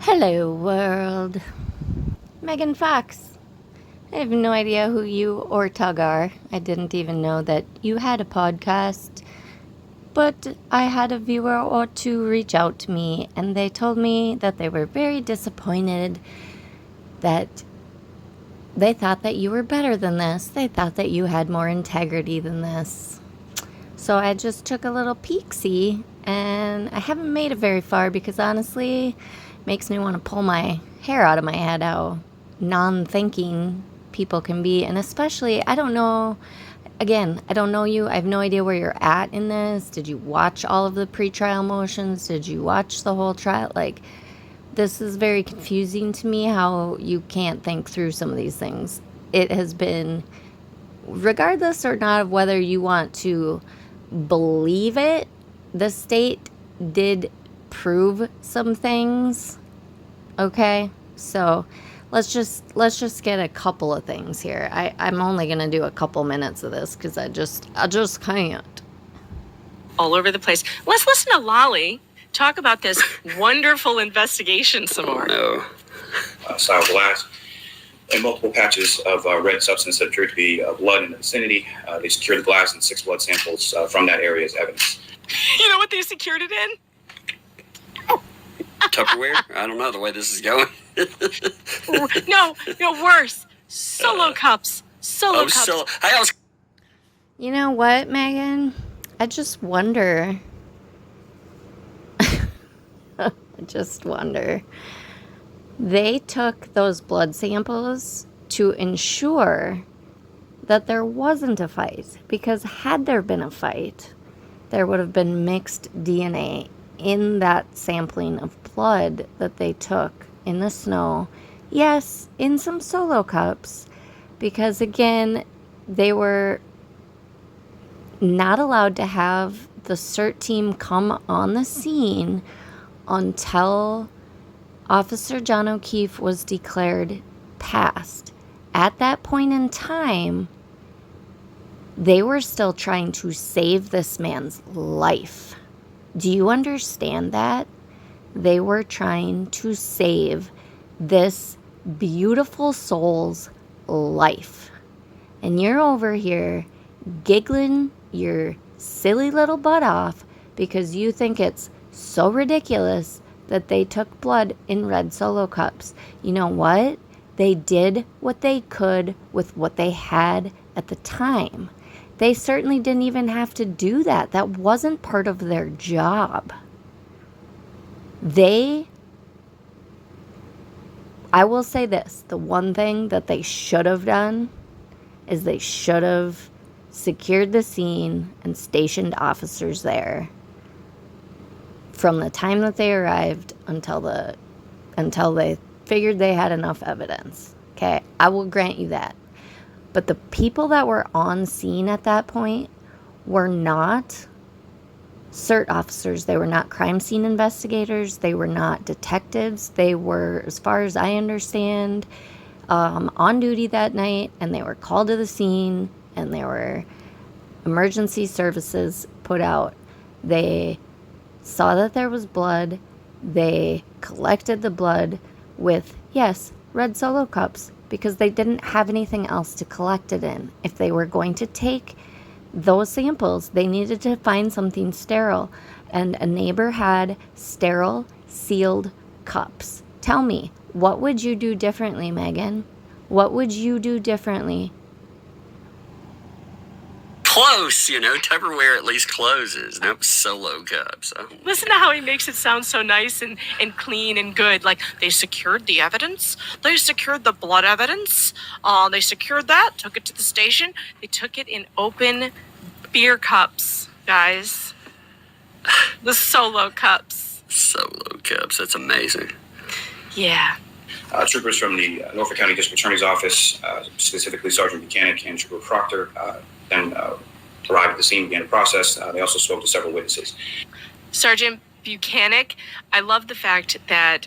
Hello, world. Megan Fox. I have no idea who you or Tug are. I didn't even know that you had a podcast. But I had a viewer or two reach out to me, and they told me that they were very disappointed that they thought that you were better than this. They thought that you had more integrity than this. So I just took a little peek-see, and I haven't made it very far because honestly, it makes me want to pull my hair out of my head how non-thinking people can be. And especially, I don't know, again, I don't know you. I have no idea where you're at in this. Did you watch all of the pretrial motions? Did you watch the whole trial? Like, this is very confusing to me how you can't think through some of these things. It has been, regardless or not of whether you want to believe it, the state did prove some things. Okay, so let's just get a couple of things here. I'm only gonna do a couple minutes of this because I just can't. All over the place. Let's listen to Lolly talk about this wonderful investigation some more. No. Style glass and multiple patches of red substance that appeared to be blood in the vicinity. They secured the glass and 6 blood samples from that area as evidence. You know what they secured it in? Tupperware? I don't know the way this is going. No, worse. Solo cups. Solo cups. You know what, Megan? I just wonder. I just wonder. They took those blood samples to ensure that there wasn't a fight. Because had there been a fight, there would have been mixed DNA in that sampling of blood that they took in the snow. Yes, in some solo cups. Because again, they were not allowed to have the CERT team come on the scene until Officer John O'Keefe was declared passed. At that point in time, they were still trying to save this man's life. Do you understand that? They were trying to save this beautiful soul's life. And you're over here giggling your silly little butt off because you think it's so ridiculous that they took blood in red solo cups. You know what? They did what they could with what they had at the time. They certainly didn't even have to do that. That wasn't part of their job. I will say this, the one thing that they should have done is they should have secured the scene and stationed officers there from the time that they arrived until they figured they had enough evidence. Okay, I will grant you that. But the people that were on scene at that point were not CERT officers. They were not crime scene investigators. They were not detectives. They were, as far as I understand, on duty that night, and they were called to the scene, and there were emergency services put out. They saw that there was blood. They collected the blood with, yes, red solo cups, because they didn't have anything else to collect it in. If they were going to take those samples, they needed to find something sterile. And a neighbor had sterile, sealed cups. Tell me, what would you do differently, Megan? What would you do differently? Close, Tupperware at least closes. No solo cups. Oh. Listen to how he makes it sound so nice and clean and good. Like, they secured the evidence. They secured the blood evidence. They secured that, took it to the station. They took it in open beer cups, guys. The solo cups. Solo cups, that's amazing. Yeah. Troopers from the Norfolk County District Attorney's Office, specifically Sergeant Buchanan and Trooper Proctor, then arrived at the scene, began the process. They also spoke to several witnesses. Sergeant Buchanan, I love the fact that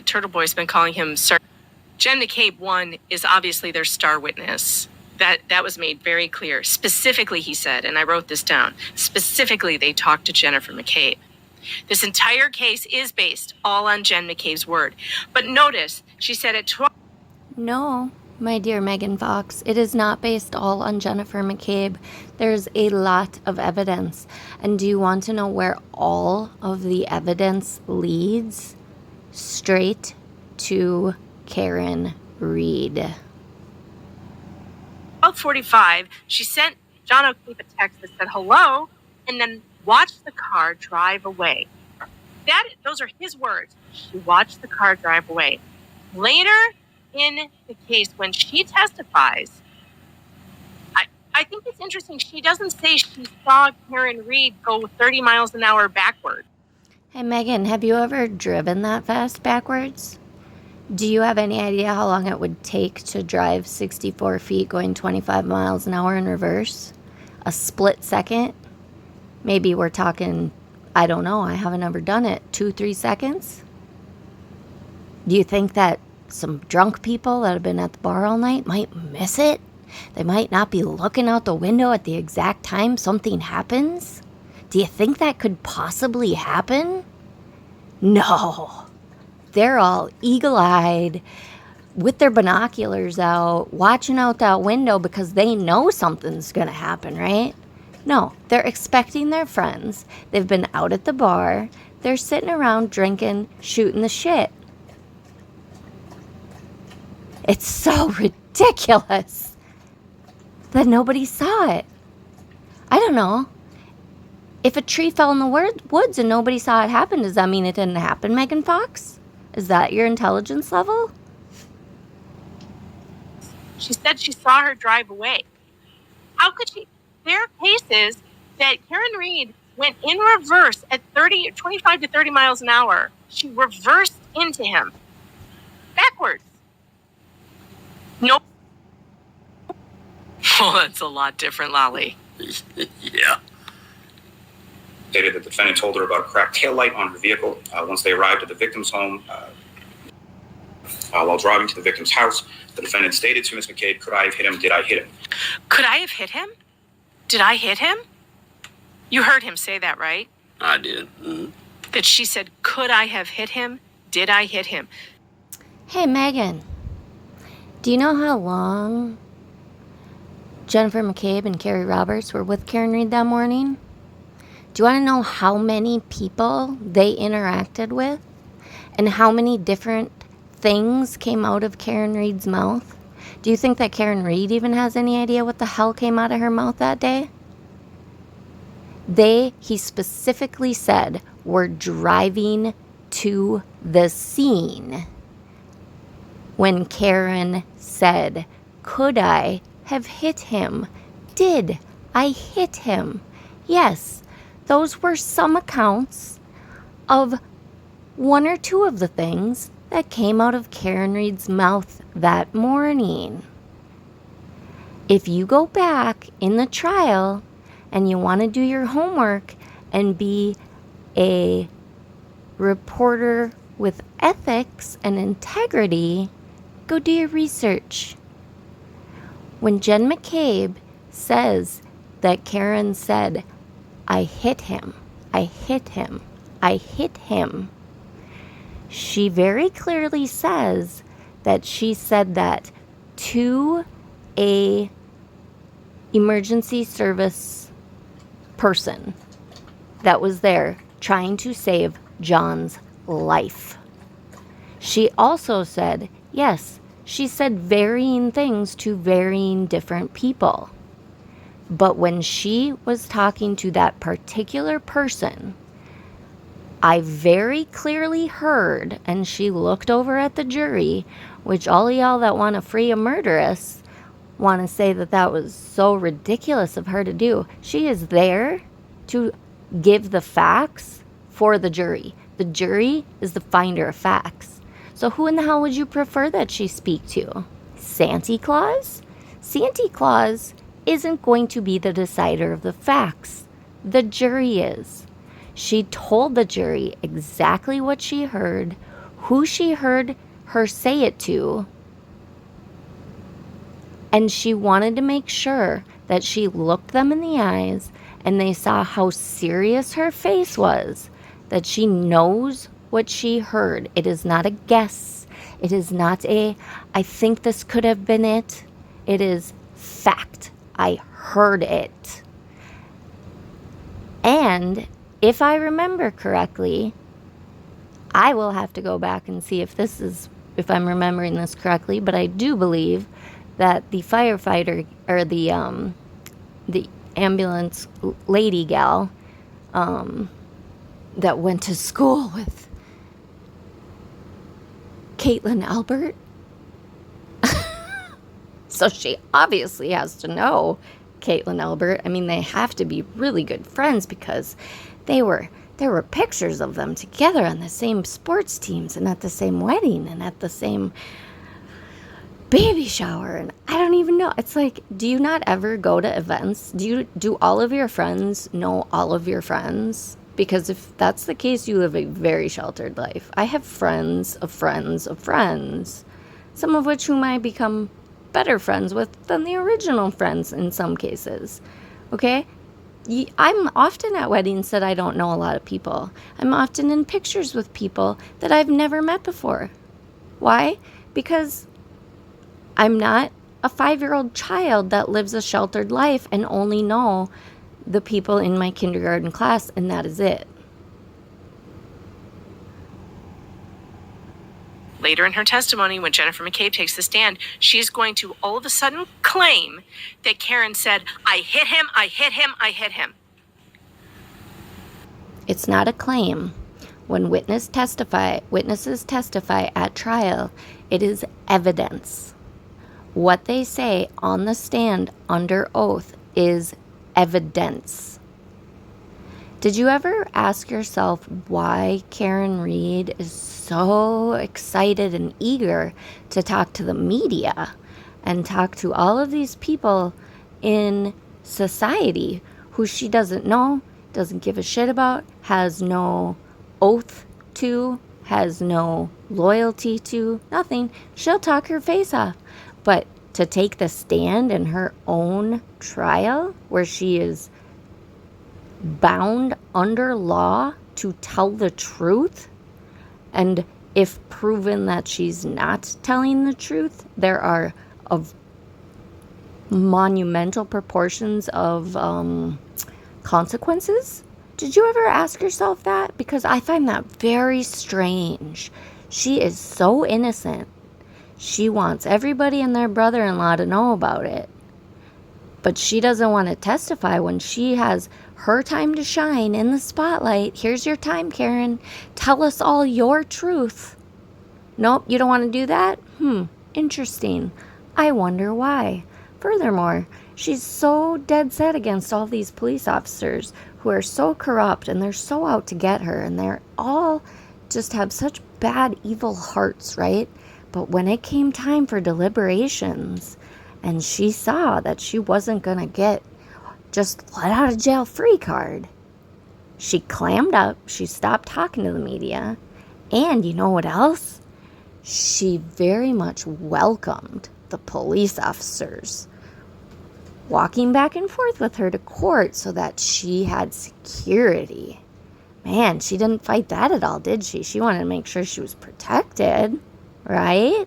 Turtle Boy's been calling him Sergeant. Jen McCabe, one, is obviously their star witness. That was made very clear. Specifically, he said, and I wrote this down, specifically they talked to Jennifer McCabe. This entire case is based all on Jen McCabe's word. But notice, she said at 12. No, my dear Megan Fox, it is not based all on Jennifer McCabe. There's a lot of evidence. And do you want to know where all of the evidence leads? Straight to Karen Read. 12:45, she sent John O'Keefe a text that said hello, and then watched the car drive away. Those are his words. She watched the car drive away. Later in the case, when she testifies, I think it's interesting. She doesn't say she saw Karen Read go 30 miles an hour backward. Hey, Megan, have you ever driven that fast backwards? Do you have any idea how long it would take to drive 64 feet going 25 miles an hour in reverse? A split second? Maybe we're talking, I don't know, I haven't ever done it, 2-3 seconds? Do you think that some drunk people that have been at the bar all night might miss it? They might not be looking out the window at the exact time something happens? Do you think that could possibly happen? No. They're all eagle-eyed with their binoculars out, watching out that window because they know something's going to happen, right? No, they're expecting their friends. They've been out at the bar. They're sitting around drinking, shooting the shit. It's so ridiculous that nobody saw it. I don't know. If a tree fell in the woods and nobody saw it happen, does that mean it didn't happen, Megan Fox? Is that your intelligence level? She said she saw her drive away. How could she? There are cases that Karen Read went in reverse at 25 to 30 miles an hour. She reversed into him. Backwards. No. Oh, that's a lot different, Lolly. Yeah. Stated that the defendant told her about a cracked taillight on her vehicle. Once they arrived at the victim's home, while driving to the victim's house, the defendant stated to Ms. McCabe, "Could I have hit him? Did I hit him?" Could I have hit him? Did I hit him? You heard him say that, right? I did. Mm-hmm. That she said, "Could I have hit him? Did I hit him?" Hey, Megan, do you know how long Jennifer McCabe and Carrie Roberts were with Karen Read that morning? Do you want to know how many people they interacted with and how many different things came out of Karen Read's mouth? Do you think that Karen Read even has any idea what the hell came out of her mouth that day? He specifically said, were driving to the scene when Karen said, "Could I have hit him? Did I hit him?" Yes. Those were some accounts of one or two of the things that came out of Karen Read's mouth that morning. If you go back in the trial and you want to do your homework and be a reporter with ethics and integrity, go do your research. When Jen McCabe says that Karen said, "I hit him, I hit him, I hit him," she very clearly says that she said that to a emergency service person that was there trying to save John's life. She also said, yes, she said varying things to varying different people. But when she was talking to that particular person, I very clearly heard, and she looked over at the jury, which all of y'all that want to free a murderess want to say that that was so ridiculous of her to do. She is there to give the facts for the jury. The jury is the finder of facts. So who in the hell would you prefer that she speak to? Santa Claus? Santa Claus isn't going to be the decider of the facts. The jury is. She told the jury exactly what she heard, who she heard her say it to, and she wanted to make sure that she looked them in the eyes and they saw how serious her face was, that she knows what she heard. It is not a guess. It is not a, I think this could have been it. It is fact. I heard it. And if I remember correctly, I will have to go back and see if I'm remembering this correctly, but I do believe that the firefighter, or the ambulance lady gal, that went to school with Caitlin Albert. So she obviously has to know Caitlin Albert. I mean, they have to be really good friends, because there were pictures of them together on the same sports teams and at the same wedding and at the same baby shower. And I don't even know. It's like, do you not ever go to events? Do all of your friends know all of your friends? Because if that's the case, you live a very sheltered life. I have friends of friends of friends, some of which whom I become better friends with than the original friends in some cases. Okay? I'm often at weddings that I don't know a lot of people. I'm often in pictures with people that I've never met before. Why? Because I'm not a 5-year-old child that lives a sheltered life and only know the people in my kindergarten class, and that is it. Later in her testimony, when Jennifer McCabe takes the stand, she's going to all of a sudden claim that Karen said, I hit him, I hit him, I hit him. It's not a claim. When witnesses testify at trial, it is evidence. What they say on the stand under oath is evidence. Did you ever ask yourself why Karen Read is so excited and eager to talk to the media and talk to all of these people in society who she doesn't know, doesn't give a shit about, has no oath to, has no loyalty to, nothing? She'll talk her face off. But to take the stand in her own trial, where she is bound under law to tell the truth, and if proven that she's not telling the truth, there are of monumental proportions of consequences. Did you ever ask yourself that? Because I find that very strange. She is so innocent. She wants everybody and their brother-in-law to know about it. But she doesn't want to testify when she has her time to shine in the spotlight. Here's your time, Karen. Tell us all your truth. Nope, you don't want to do that? Interesting. I wonder why. Furthermore, she's so dead set against all these police officers who are so corrupt, and they're so out to get her, and they're all just have such bad, evil hearts, right? But when it came time for deliberations, and she saw that she wasn't going to get just let out of jail free card, she clammed up, she stopped talking to the media, and you know what else? She very much welcomed the police officers walking back and forth with her to court so that she had security. Man, she didn't fight that at all, did she? She wanted to make sure she was protected, right?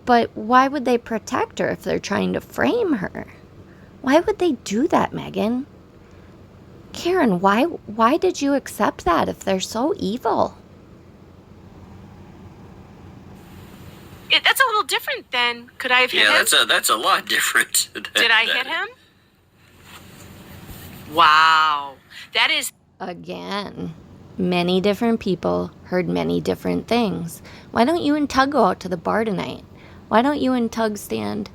But why would they protect her if they're trying to frame her? Why would they do that, Megan? Karen, why did you accept that if they're so evil? That's a little different than, could I have hit him? Yeah, that's a lot different. Did I hit him? Wow. That is... Again, many different people heard many different things. Why don't you and Tug go out to the bar tonight? Why don't you and Tug stand,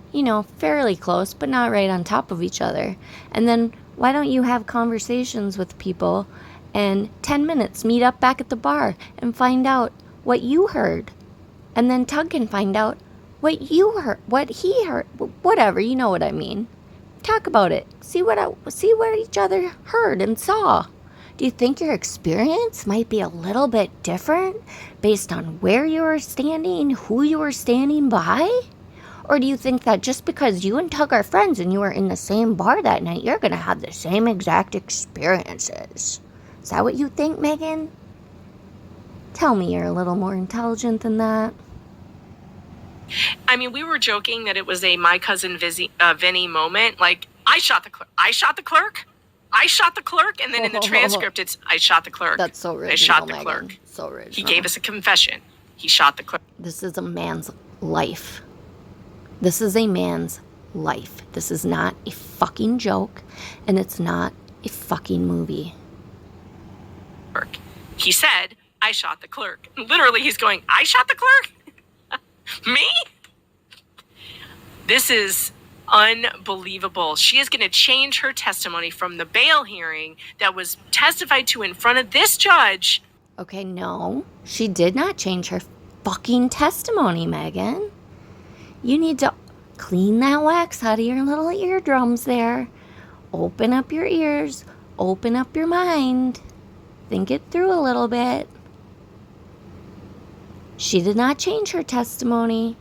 fairly close, but not right on top of each other? And then why don't you have conversations with people and 10 minutes meet up back at the bar and find out what you heard? And then Tug can find out what you heard, what he heard, whatever, you know what I mean. Talk about it. See what each other heard and saw. Do you think your experience might be a little bit different based on where you were standing, who you were standing by? Or do you think that just because you and Tug are friends and you were in the same bar that night, you're going to have the same exact experiences? Is that what you think, Megan? Tell me you're a little more intelligent than that. I mean, we were joking that it was a my cousin Vinny moment. Like, I shot the clerk. I shot the clerk. I shot the clerk. And then in the transcript, it's I shot the clerk. That's so original, I shot the Megan. clerk. So original. He gave us a confession. He shot the clerk. This is a man's life. This is a man's life. This is not a fucking joke, and it's not a fucking movie. He said, I shot the clerk. Literally, he's going, I shot the clerk? Me? This is unbelievable. She is going to change her testimony from the bail hearing that was testified to in front of this judge. Okay, no, she did not change her fucking testimony, Megan. You need to clean that wax out of your little eardrums there. Open up your ears. Open up your mind. Think it through a little bit. She did not change her testimony.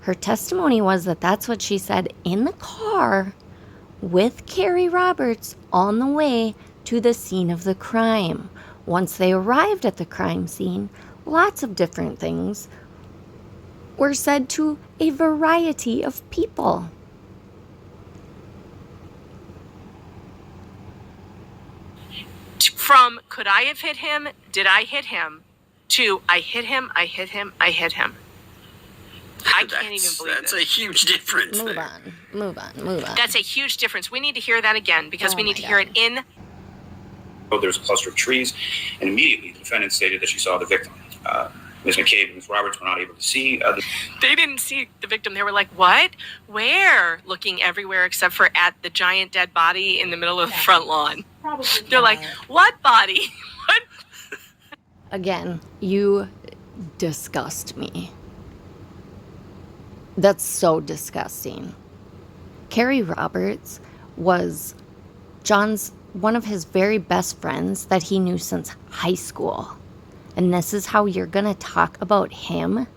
Her testimony was that that's what she said in the car with Carrie Roberts on the way to the scene of the crime. Once they arrived at the crime scene, lots of different things were said to a variety of people. From, could I have hit him? Did I hit him? To, I hit him, I hit him, I hit him. I can't even believe That's a huge difference. Move on. That's a huge difference. We need to hear that again because we need to hear it in. Oh, there's a cluster of trees, and immediately the defendant stated that she saw the victim. Ms. McCabe and Ms. Roberts were not able to see. They didn't see the victim. They were like, what? Where? Looking everywhere except for at the giant dead body in the middle of the front lawn. Probably. They're like, what body? What? Again, you disgust me. That's so disgusting. Carrie Roberts was John's one of his very best friends that he knew since high school. And this is how you're going to talk about him?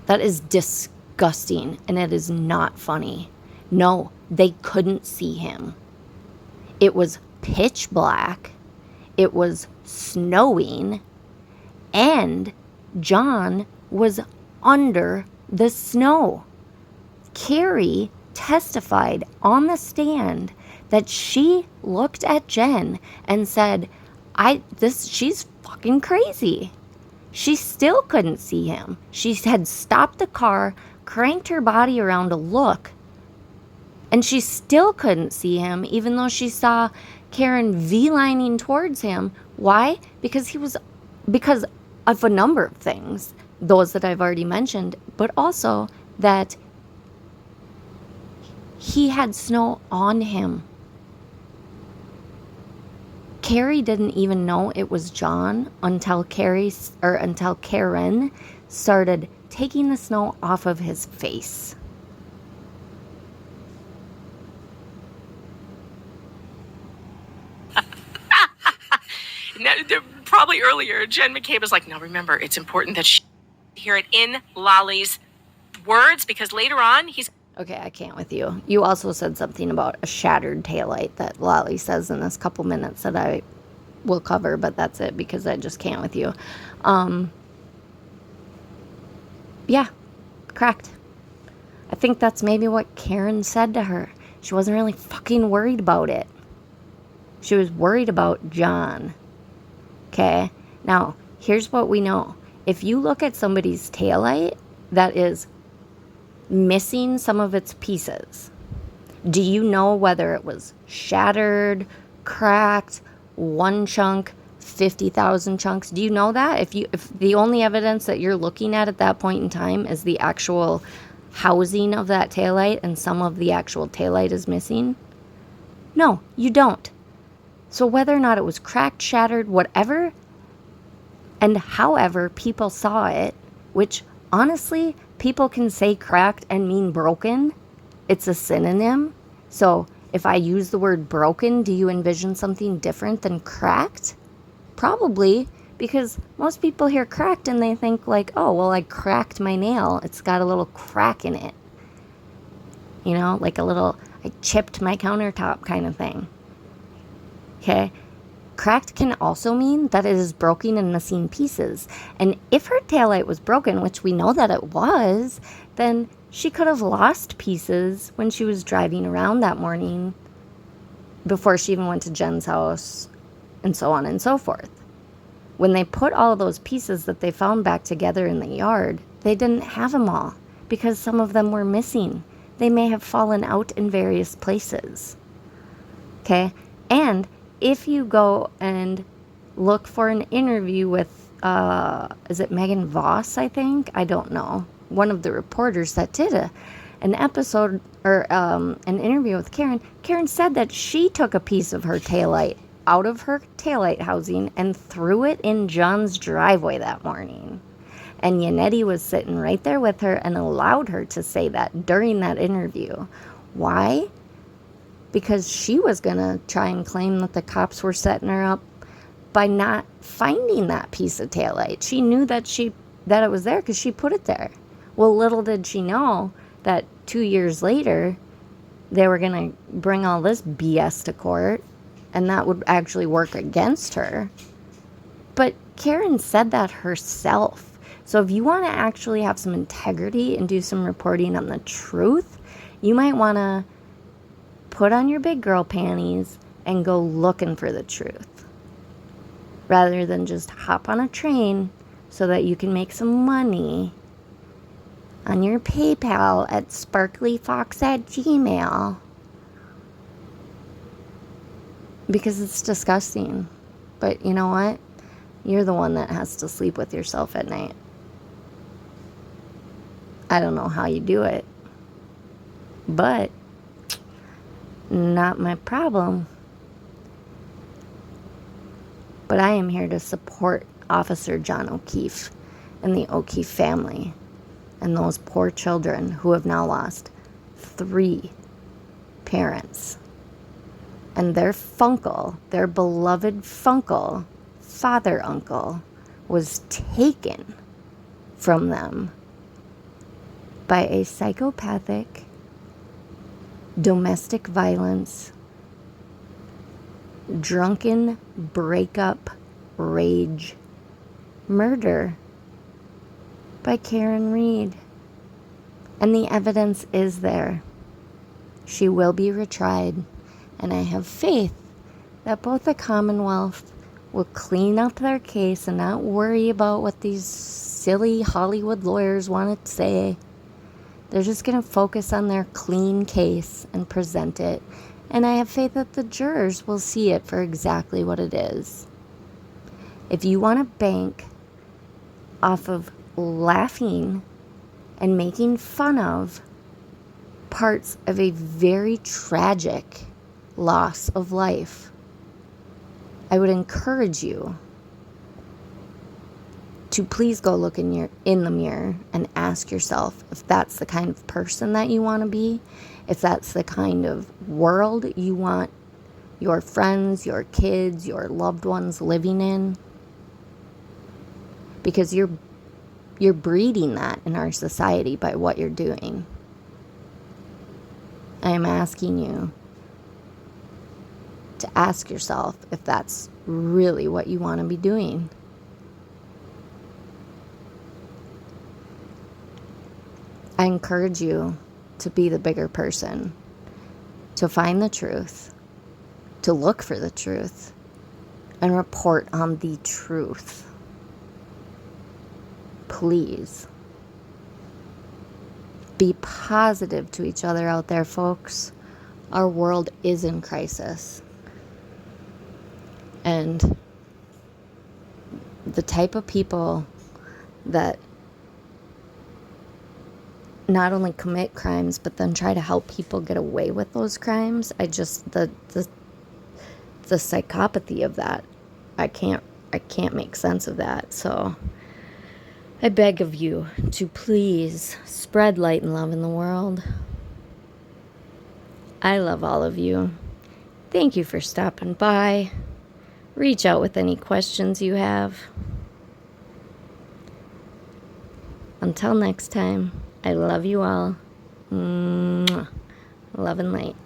That is disgusting, and it is not funny. No, they couldn't see him. It was pitch black. It was snowing. And John was under the snow. Carrie testified on the that she looked at Jen and said, she's fucking crazy. She still couldn't see him. She had stopped the car, cranked her body around to look, and she still couldn't see him, even though she saw Karen V-lining towards him. Why? Because of a number of things, those that I've already mentioned, but also that he had snow on him. Carrie didn't even know it was John until Karen started taking the snow off of his face. Now, probably earlier, Jen McCabe was like, no, remember, it's important that she hear it in Lolly's words because later on he's... Okay, I can't with you. You also said something about a shattered taillight that Lolly says in this couple minutes that I will cover, but that's it because I just can't with you. Yeah, correct. I think that's maybe what Karen said to her. She wasn't really fucking worried about it. She was worried about John. Okay? Now, here's what we know. If you look at somebody's taillight that is missing some of its pieces, do you know whether it was shattered, cracked, one chunk, 50,000 chunks? Do you know that? If the only evidence that you're looking at that point in time is the actual housing of that taillight and some of the actual taillight is missing? No, you don't. So whether or not it was cracked, shattered, whatever, and however people saw it, which honestly, people can say cracked and mean broken. It's a synonym. So if I use the word broken, do you envision something different than cracked? Probably, because most people hear cracked and they think like, oh, well, I cracked my nail. It's got a little crack in it. You know, like I chipped my countertop kind of thing. Okay? Cracked can also mean that it is broken and missing pieces. And if her taillight was broken, which we know that it was, then she could have lost pieces when she was driving around that morning before she even went to Jen's house, and so on and so forth. When they put all of those pieces that they found back together in the yard, they didn't have them all because some of them were missing. They may have fallen out in various places. Okay? And if you go and look for an interview with, is it Megan Voss, I think? I don't know. One of the reporters that did an episode or an interview with Karen, Karen said that she took a piece of her taillight out of her taillight housing and threw it in John's driveway that morning. And Yannetti was sitting right there with her and allowed her to say that during that interview. Why? Because she was going to try and claim that the cops were setting her up by not finding that piece of taillight. She knew that it was there because she put it there. Well, little did she know that 2 years later, they were going to bring all this BS to court, and that would actually work against her. But Karen said that herself. So if you want to actually have some integrity and do some reporting on the truth, you might want to put on your big girl panties and go looking for the truth, rather than just hop on a train so that you can make some money on your PayPal at sparklyfox@gmail, because it's disgusting. But you know what? You're the one that has to sleep with yourself at night. I don't know how you do it, but not my problem. But I am here to support Officer John O'Keefe and the O'Keefe family and those poor children who have now lost 3 parents. And their funkle, their beloved funkle, father uncle, was taken from them by a psychopathic, domestic violence, drunken breakup, rage, murder by Karen Read. And the evidence is there. She will be retried. And I have faith that both the Commonwealth will clean up their case and not worry about what these silly Hollywood lawyers want to say. They're just going to focus on their clean case and present it. And I have faith that the jurors will see it for exactly what it is. If you want to bank off of laughing and making fun of parts of a very tragic loss of life, I would encourage you to please go look in the mirror and ask yourself if that's the kind of person that you want to be, if that's the kind of world you want your friends, your kids, your loved ones living in. Because you're breeding that in our society by what you're doing. I am asking you to ask yourself if that's really what you want to be doing. I encourage you to be the bigger person, to find the truth, to look for the truth, and report on the truth. Please. Be positive to each other out there, folks. Our world is in crisis. And the type of people that not only commit crimes, but then try to help people get away with those crimes, the psychopathy of that, I can't make sense of that. So I beg of you to please spread light and love in the world. I love all of you. Thank you for stopping by. Reach out with any questions you have. Until next time, I love you all. Mwah. Love and light.